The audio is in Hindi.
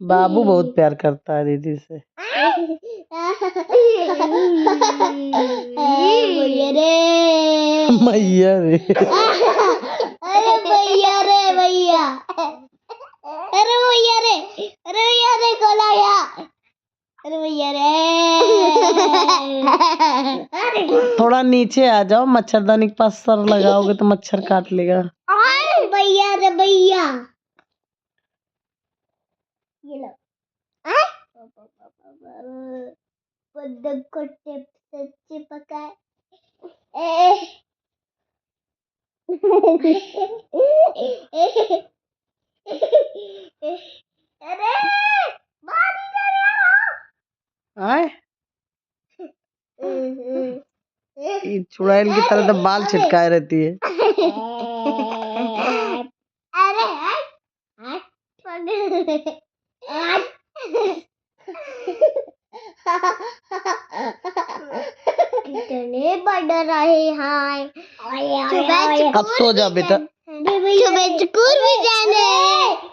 बाबू बहुत प्यार करता है दीदी से। भैया रे मैया रे। अरे भैया रे भैया, अरे भैया रे, अरे भैया रे कोला या, अरे भैया रे। थोड़ा नीचे आ जाओ, मच्छरदानी के पास सर लगाओगे तो मच्छर काट लेगा। भैया रे भैया, ये लो। पदक को टिप से चिपकाए। अरे मारी जा आए ये चुड़ैल की तरह तो बाल छिटकाए रहती है। अरे कितने बड़ रहे हैं। अब सो जा बेटा। सुबह स्कूल भी जाने